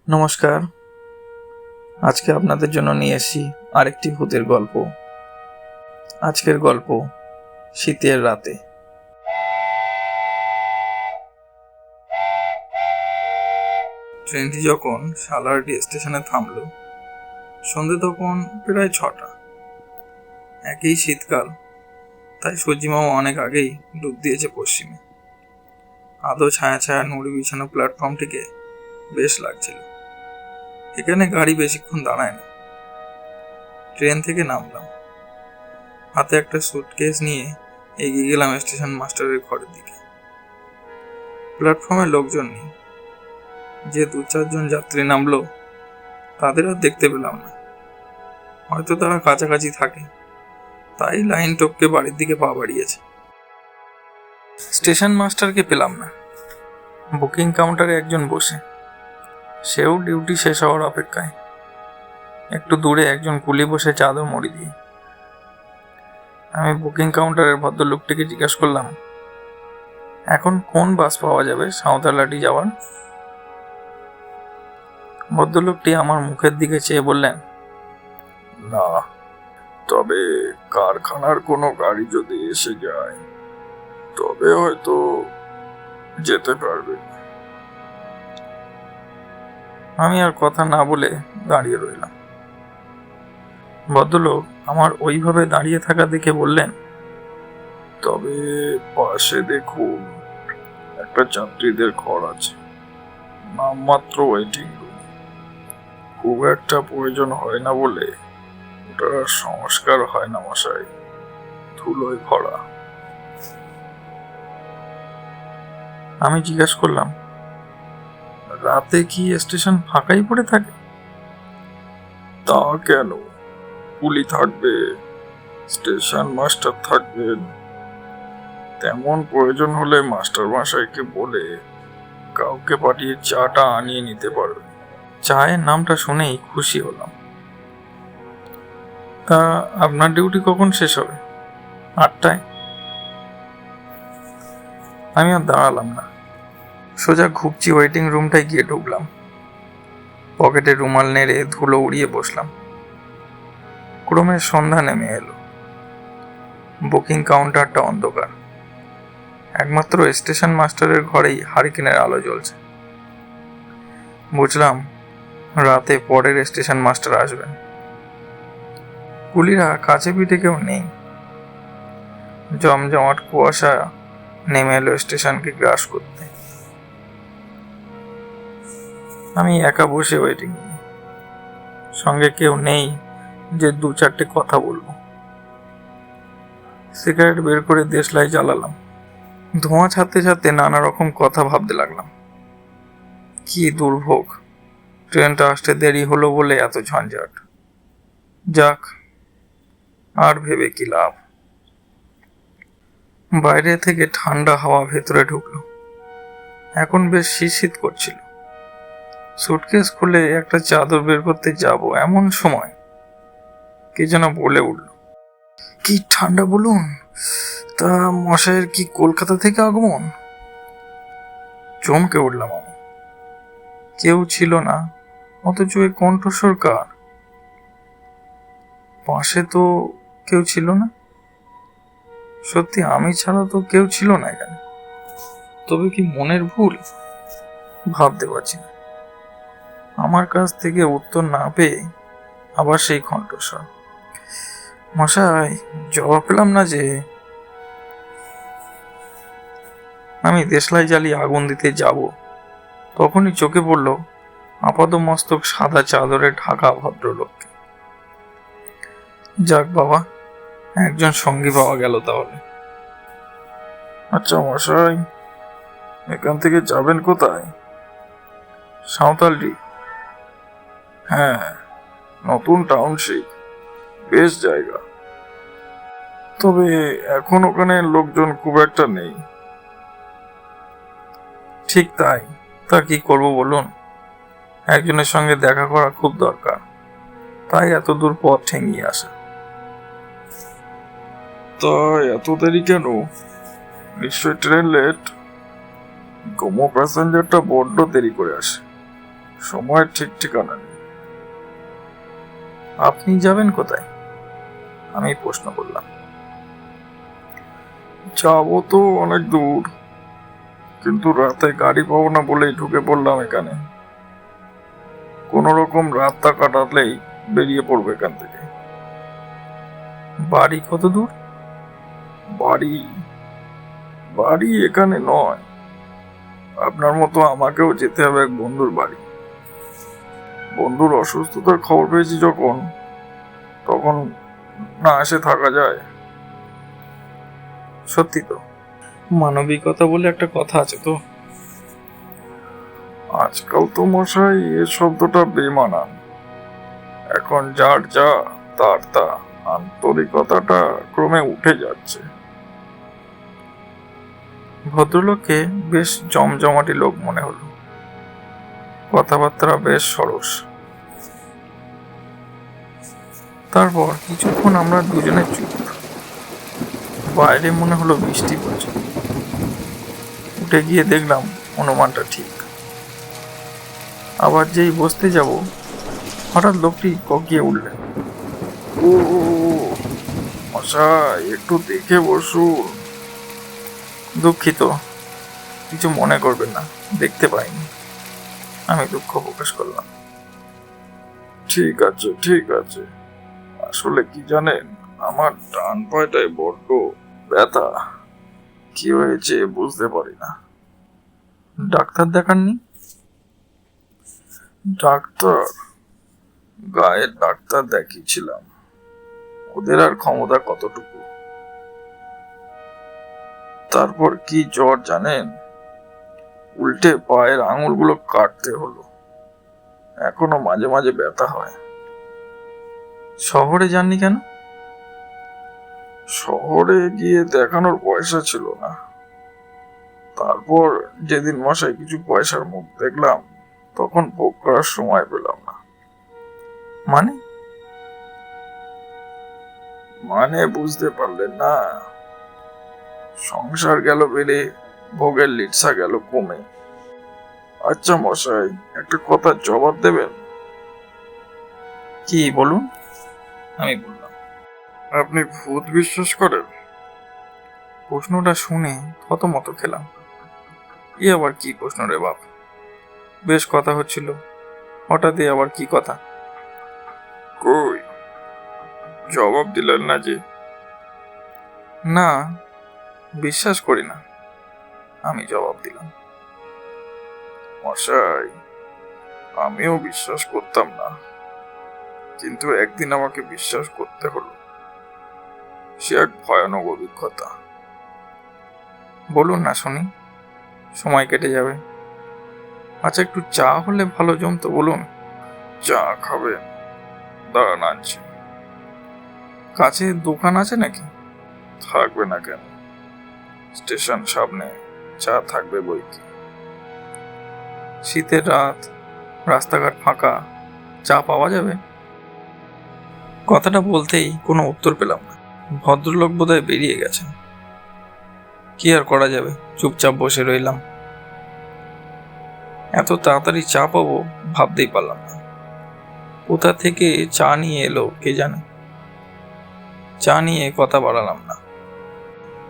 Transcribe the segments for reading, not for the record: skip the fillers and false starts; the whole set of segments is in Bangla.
নমস্কার। আজকে আপনাদের জন্য নিয়ে এসেছি আরেকটি ভূতের গল্প। আজকের গল্প শীতের রাতে। ট্রেনটি যখন সালারডি স্টেশনে থামল, সন্ধে তখন প্রায় 6টা। একই শীতকাল, তাই সূর্যিমামা অনেক আগেই ডুব দিয়েছে পশ্চিমে। আদো ছায়া ছায়া নুড়ি বিছানো প্ল্যাটফর্মটিকে বেশ লাগছিল। এখানে গাড়ি বেশিক্ষণ দাঁড়ায় না। ট্রেন থেকে নামলাম, হাতে একটা সুটকেস নিয়ে এগিয়ে গেলাম স্টেশন মাস্টারের ঘরের দিকে। প্ল্যাটফর্মে লোকজন নেই। যে 2-4 জন যাত্রী নামলো তাদের আর দেখতে পেলাম না। হয়তো তারা কাছাকাছি থাকে, তাই লাইন টপকে বাড়ির দিকে পা বাড়িয়েছে। স্টেশন মাস্টারকে পেলাম না। বুকিং কাউন্টারে একজন বসে, সেও ডিউটি শেষ হওয়ার অপেক্ষায়। একটু দূরে একজন কুলি বসে চাদর মুড়ি দিয়ে। আমি বুকিং কাউন্টারের ভদ্রলোকটিকে জিজ্ঞেস করলাম, এখন কোন বাস পাওয়া যাবে সাঁওতালহাটি যাওয়ার? ভদ্রলোকটি আমার মুখের দিকে চেয়ে বললেন, না, তবে কারখানার কোনো গাড়ি যদি এসে যায় তবে হয়তো যেতে পারবে। আমি আর কথা না বলে দাঁড়িয়ে রইলাম। ভদ্রলোক আমার ওইভাবে দাঁড়িয়ে থাকা দেখে বললেন, তবে পাশে দেখুন, একটা যাত্রীদের ঘর আছে, নামমাত্র ওয়েটিং রুম। খুব একটা প্রয়োজন হয় না বলে ওটা সংস্কার হয় না মশাই, ধুলোয় ভরা। আমি জিজ্ঞেস করলাম, রাতে কি স্টেশন ফাঁকাই পড়ে থাকে? তা কেন, পুলি থাকবে, স্টেশন মাস্টার থাকবেন। তেমন প্রয়োজন হলে মাস্টার মশাইকে বলে কাউকে পাঠিয়ে চাটা আনিয়ে নিতে পারবে। চায়ের নামটা শুনেই খুশি হলাম। তা আপনার ডিউটি কখন শেষ হবে? 8টায়। আমি আর দাঁড়ালাম না, সোজা ঘুপচি ওয়েটিং রুমটায় গিয়ে ঢুকলাম। পকেটে রুমাল নেড়ে ধুলো উড়িয়ে বসলাম। ক্রমে সন্ধ্যা নেমে এলো। বুকিং কাউন্টারটা অন্ধকার। একমাত্র স্টেশন মাস্টারের ঘরেই হারিকেনের আলো জ্বলছে। বুঝলাম রাতে পরের স্টেশন মাস্টার আসবেন। কুলিরা কাছে পিঠে কেউ নেই। জমজমাট কুয়াশা নেমে এলো স্টেশনকে গ্রাস করতে। আমি একা বসে ওয়েটিং, সঙ্গে কেউ নেই যে 2-4টে কথা বলবো। সিগারেট বের করে দেশলাই জ্বালালাম। ধোঁয়া ছাড়তে ছাড়তে নানা রকম কথা ভাবতে লাগলাম। কি দুর্ভোগ, ট্রেনটা আসতে দেরি হলো বলে এত ঝঞ্ঝাট। যাক, আর ভেবে কি লাভ। বাইরে থেকে ঠান্ডা হাওয়া ভেতরে ঢুকলো। এখন বেশ শীত করছিল। সুটকেস খুলে একটা চাদর বের করতে যাব এমন সময় কে যেন বলে উঠল, কি ঠান্ডা বলুন, তা মশাইয়ের কি কলকাতা থেকে আগমন? চমকে উঠলাম আমি। কেউ ছিল না, অথচ এই কণ্ঠস্বর কার? পাশে তো কেউ ছিল না। সত্যি আমি ছাড়া তো কেউ ছিল না এখানে। তবে কি মনের ভুল? ভাবতে পারছি না। আমার কাছ থেকে উত্তর না পেয়ে আবার সেই কণ্ঠস্বর, মশাই জবাব পেলাম না যে। আমি দেশলাই জ্বালিয়ে আগুন দিতে যাব, তখনই চোখে পড়ল আপাত মস্তক সাদা চাদরে ঢাকা ভদ্রলোককে। যাক বাবা, একজন সঙ্গী পাওয়া গেল তাহলে। আচ্ছা মশাই, এখান থেকে যাবেন কোথায়? সাঁওতালহাটি। হ্যাঁ, নতুন টাউনশিপ, বেশ জায়গা। তবে এখন ওখানে লোকজন খুব একটা নেই। ঠিক তাই। তা কি করবো বলুন, একজনের সঙ্গে দেখা করা খুব দরকার, তাই এত দূর পথ ঠেঙিয়ে আসা। তা এত দেরি কেন? নিশ্চয় ট্রেন লেট। গোমো প্যাসেঞ্জারটা বড্ড দেরি করে আসে। সময়ের ঠিক ঠিকানা নেই। আপনি যাবেন কোথায়? আমি প্রশ্ন করলাম। যাবো তো অনেক দূর, কিন্তু রাতে গাড়ি পাবো না বলেই ঢুকে পড়লাম এখানে। কোনো রকম রাতটা কাটালেই বেরিয়ে পড়বে এখান থেকে। বাড়ি কত দূর? বাড়ি বাড়ি এখানে নয়, আপনার মতো আমাকেও যেতে হবে এক বন্ধুর বাড়ি। বন্ধুর অসুস্থতার খবর পেয়েছি যখন, তখন না এসে থাকা যায়? সত্যি তো, মানবিকতা বলে একটা কথা আছে তো। আজকাল তো মশাই এ শব্দটা বেমানান। এখন যার যা তার তা, আন্তরিকতাটা ক্রমে উঠে যাচ্ছে। ভদ্রলোককে বেশ জমজমাটি লোক মনে হলো, কথাবার্তা বেশ সরস। তারপর কিছুক্ষণ আমরা দুজনে চুপ। বাইরে মনে হলো বৃষ্টি পড়ছে। উঠে গিয়ে দেখলাম অনুমানটা ঠিক। আবার যেই বসতে যাব, হঠাৎ লোকটি ককিয়ে উঠলেন। ও মশাই, একটু দেখে বসুন। দুঃখিত, কিছু মনে করবেন না, দেখতে পাইনি। আমি দুঃখ প্রকাশ করলাম। ঠিক আছে ঠিক আছে, আসলে কি জানেন, আমার ডান পায়টায় বড্ড ব্যথা। কি হয়েছে বুঝতে পারি না। ডাক্তার দেখাননি? ডাক্তার? গায়ের ডাক্তার দেখিয়েছিলাম, ওদের আর ক্ষমতা কতটুকু। তারপর কি জ্বর জানেন, উল্টে পায়ের আঙুলগুলো কাটতে হলো। এখনো মাঝে মাঝে ব্যথা হয়। শহরে যাননি কেন? শহরে গিয়ে দেখানোর পয়সা ছিল না। তারপর যেদিন মশাই কিছু পয়সার মুখ দেখলাম, তখন ভোগ করার সময় পেলাম না। মানে? মানে বুঝতে পারলেন না? সংসার গেল বেড়ে, ভোগের লিটসা গেল কমে। আচ্ছা মশাই, একটা কথার জবাব দেবেন? কি বলুন? আমি বললাম। আপনি ভূত বিশ্বাস করেন? প্রশ্নটা শুনে থতমত খেলাম। এ আবার কি প্রশ্ন রে বাপ! বেশ কথা হচ্ছিল, হঠাৎ আবার কি কথা? কই, জবাব দিলেন না যে? না, বিশ্বাস করি না, আমি জবাব দিলাম। মশাই, আমিও বিশ্বাস করতাম না, কিন্তু একদিন আমাকে বিশ্বাস করতে হলো। সে এক ভয়ানক অভিজ্ঞতা। বলুন না শুনি, সময় কেটে যাবে। আচ্ছা, একটু চা হলে ভালো জমতো, বলুন। চা খাবেন? দাঁড়ান আনছি। কাছে দোকান আছে নাকি? থাকবে না কেন, স্টেশন সামনে, চা থাকবে বই কি। শীতের রাত, রাস্তাঘাট ফাঁকা, চা পাওয়া যাবে? কথাটা বলতেই কোনো উত্তর পেলাম না। ভদ্রলোক বোধহয় বেরিয়ে গেছেন। কি আর করা যাবে, চুপচাপ বসে রইলাম। এত তাড়াতাড়ি চা পাবো ভাবতেই পারলাম না। কোথা থেকে চা নিয়ে এলো কে জানে। চা নিয়ে কথা বাড়ালাম না।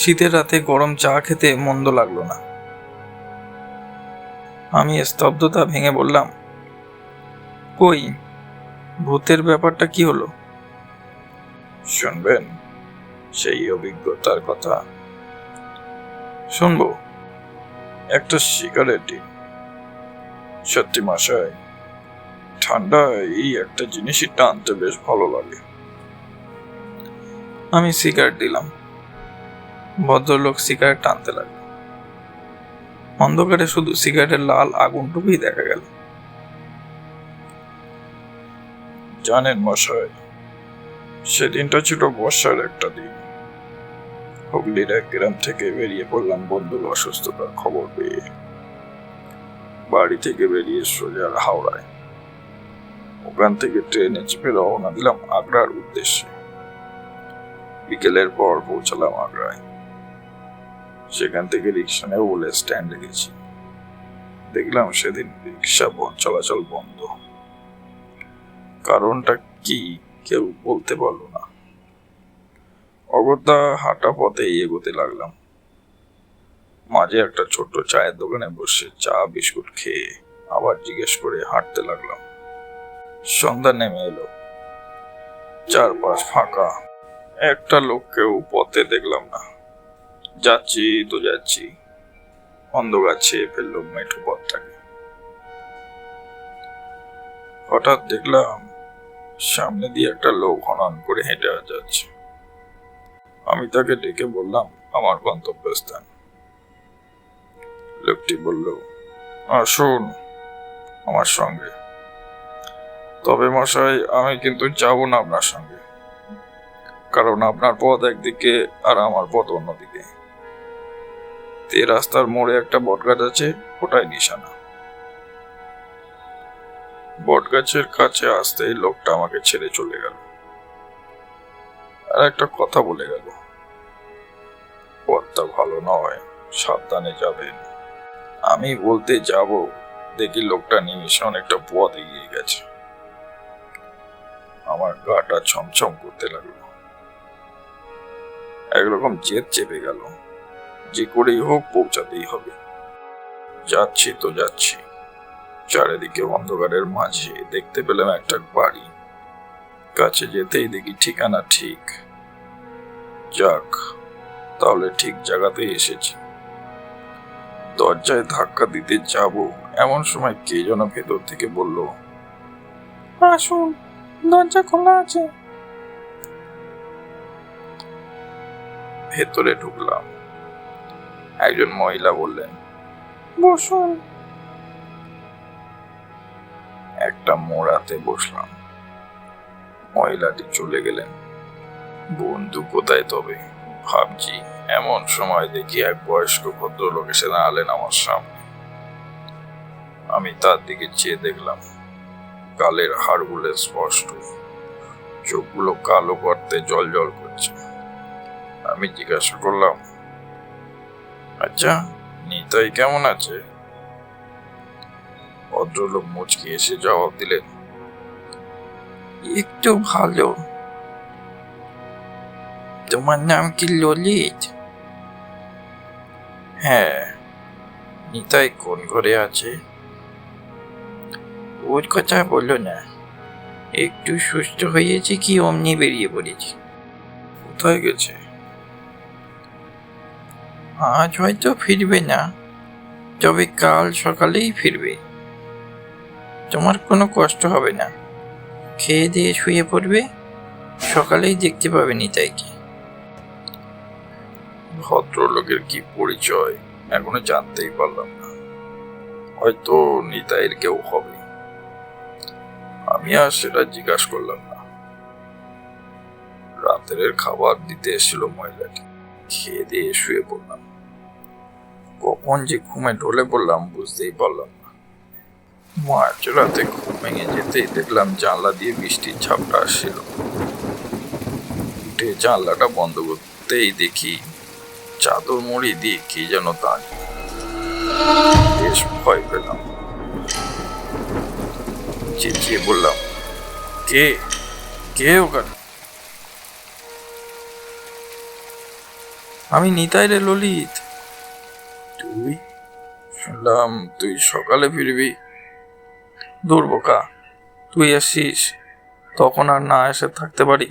শীতের রাতে গরম চা খেতে মন্দ লাগলো না। আমি স্তব্ধতা ভেঙে বললাম, কই, ভূতের ব্যাপারটা কি হলো? শুনবেন সেই অভিজ্ঞতার কথা? শুনবো। একটা সিগারেটই। সত্যি মশাই, ঠান্ডায় এই একটা জিনিসই টানতে বেশ ভালো লাগে। আমি সিগারেট দিলাম। ভদ্রলোক সিগারেট টানতে লাগলো। অন্ধকারে শুধু সিগারেটের লাল আগুনটুকুই দেখা গেল। জানেন মশাই, সেদিনটা ছিল বর্ষার একটা দিন। হুগলির এক গ্রাম থেকে বেরিয়ে পড়লাম বন্ধুর অসুস্থতার খবর পেয়ে। বাড়ি থেকে বেরিয়ে সোজা হাওড়ায়, ওখান থেকে ট্রেনে চেপে রওনা দিলাম আগ্রার উদ্দেশ্যে। বিকেলের পর পৌঁছালাম আগ্রায়। সেখান থেকে রিক্সা নেব বলে স্ট্যান্ডে গেছি। দেখলাম সেদিন রিক্সা চলাচল বন্ধ। কারণটা কি কেউ বলতে পারলো না। অগত্যা হাঁটা পথেই এগোতে লাগলাম। মাঝে একটা ছোট্ট চায়ের দোকানে বসে চা বিস্কুট খেয়ে আবার জিজ্ঞেস করে হাঁটতে লাগলাম। সন্ধ্যা নেমে এলো, চারপাশ ফাঁকা, একটা লোককেও পথে দেখলাম না। যাচ্ছি তো যাচ্ছি, অন্ধকার ছেয়ে ফেললো মেঠো পথটাকে। হঠাৎ দেখলাম সামনে দিয়ে একটা লোক হনন করে হেঁটে যাচ্ছে। আমি তাকে ডেকে বললাম আমার গন্তব্যস্থান। লোকটি বলল, আসুন আমার সঙ্গে। তবে মশাই, আমি কিন্তু যাব না আপনার সঙ্গে, কারণ আপনার পথ একদিকে আর আমার পথ অন্যদিকে। তে রাস্তার মোড়ে একটা বটগাছ আছে, ওটাই নিশানা। বটগাছের কাছে আসতেই লোকটা আমাকে ছেড়ে চলে গেল, আর একটা কথা বলে গেল, পথটা ভালো নয়, সাবধানে যাবেন। আমি বলতে যাব, দেখি লোকটা নিমিষে অনেকটা পথ এগিয়ে গেছে। আমার গাটা ছমছম করতে লাগলো, একরকম জেদ চেপে গেল, যে করেই হোক পৌঁছাতেই হবে। যাচ্ছি তো যাচ্ছি, চারিদিকে অন্ধকারের মাঝে দেখতে পেলাম একটা বাড়ি। কাছে যেতেই দেখি ঠিকানা ঠিক। যাক, তাহলে ঠিক জায়গাতেই এসেছি। দরজায় ধাক্কা দিতে যাব, এমন সময় কে যেন ভেতর থেকে বলল, আসুন, দরজা খোলা আছে। ভেতরে ঢুকলাম। একজন মহিলা বললেন, বসুন। একটা মোড়াতে বসলাম। মহিলাটি চলে গেলেন। বন্ধু কোথায় তবে ভাবছি, এমন সময় দেখি এক বয়স্ক ভদ্রলোক এসে দাঁড়ালেন আমার সামনে। আমি তার দিকে চেয়ে দেখলাম, গালের হাড়গুলো স্পষ্ট, চোখগুলো কালো করতে জল জল করছে। আমি জিজ্ঞাসা করলাম, আচ্ছা, নিতাই কেমন আছে? ভদ্রলোক মুচকি এসে জবাব দিলেন, একটু ভালো। তোমার নাম কি ললিত? হ্যাঁ। নিতাই কোন ঘরে আছে? ওর কথা বলো না, একটু সুস্থ হয়েছে কি অমনি বেরিয়ে পড়েছে। কোথায় গেছে? আজ হয়তো ফিরবে না, তবে কাল সকালেই ফিরবে। তোমার কোনো কষ্ট হবে না, খেয়ে দিয়ে শুয়ে পড়বে, সকালেই দেখতে পাবে নিতাইকে। ভদ্রলোকের কি পরিচয় এখনো জানতেই পারলাম না, হয়তো নিতাইয়ের কেউ হবে। আমি আর সেটা জিজ্ঞাসা করলাম না। রাতের খাবার দিতে এসেছিল মহিলাটি। খেয়ে দিয়ে শুয়ে পড়লাম। কখন যে ঘুমে ঢলে পড়লাম বুঝতেই পারলাম না। মাঝরাতে ঘুম ভেঙে যেতেই দেখলাম জানলা দিয়ে বৃষ্টির ঝাপটা আসছিল। উঠে জানলাটা বন্ধ করতেই দেখি চাদর মুড়ি দিয়ে কি যেন দাঁড়িয়ে। বেশ ভয় পেলাম। চেঁচিয়ে বললাম, কে কে ওখানে? আমি নিতাই রে, ললিত। তুই? শুনলাম তুই সকালে ফিরবি। দূর বোকা, তুই এসছিস, তখন আর না এসে থাকতে পারি?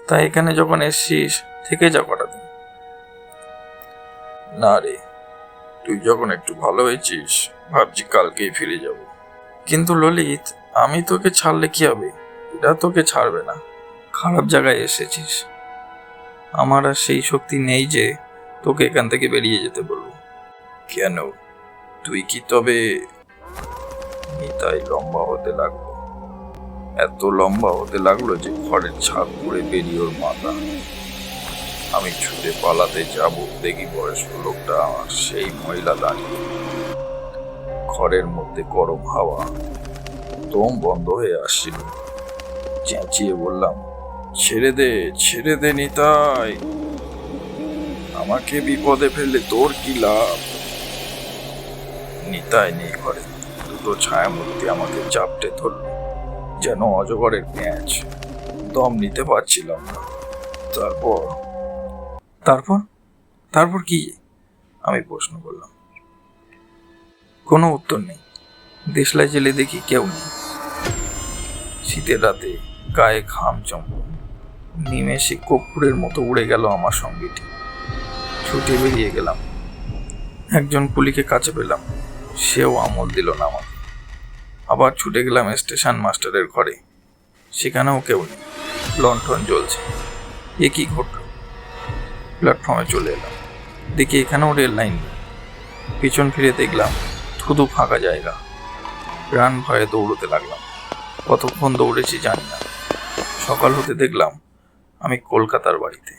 তাই এখানে যখন এসছিস থেকে যা কটা দিন। না রে, তুই যখন একটু ভালো হয়েছিস ভাবছি কালকেই ফিরে যাব। কিন্তু ললিত, আমি তোকে ছাড়লে কি হবে? এরা তোকে ছাড়বে না। খারাপ জায়গায় এসেছিস, আমার আর সেই শক্তি নেই যে তোকে এখান থেকে বেরিয়ে যেতে বলবো। কেন, তুই কি তবে? নিতাই লম্বা হতে লাগলো, এত লম্বা হতে লাগলো যে ঘরের ছাদ পড়ে বেরিয়ে ওর মাথা। আমি ছুটে পালাতে যাব, দেখি বয়স্ক লোকটা আমার সেই মহিলা দাঁড়িয়ে। ঘরের মধ্যে গরম হাওয়া দম বন্ধ হয়ে আসছিল। চেঁচিয়ে বললাম, ছেড়ে দে, ছেড়ে দে নিতাই, আমাকে বিপদে ফেললে তোর কি লাভ? নিতাই নেই ঘরে। দুটো ছায়ামূর্তি আমাকে চাপটে ধরল যেন অজগরের পেঁয়াজ। দম নিতে পারছিলাম না। তারপর তারপর তারপর কি? আমি প্রশ্ন করলাম। কোনো উত্তর নেই। দেশলাই জেলে দেখি কেউ নেই। শীতের রাতে গায়ে ঘাম জমল। নিমেষে কর্পূরের মতো উড়ে গেল আমার সঙ্গীটি। ছুটে বেরিয়ে গেলাম। একজন কুলিকে কাছে পেলাম, সেও আমল দিল না আমাকে। আবার ছুটে গেলাম স্টেশন মাস্টারের ঘরে। সেখানেও কেউ নেই, লণ্ঠন জ্বলছে। এ কি ঘটল? প্ল্যাটফর্মে চলে এলাম। দেখি এখানেও রেল লাইন নেই। পিছন ফিরে দেখলাম শুধু ফাঁকা জায়গা। প্রাণ ভয়ে দৌড়তে লাগলাম। কতক্ষণ দৌড়েছি জানি না। সকাল হতে দেখলাম আমি কলকাতার বাড়িতে।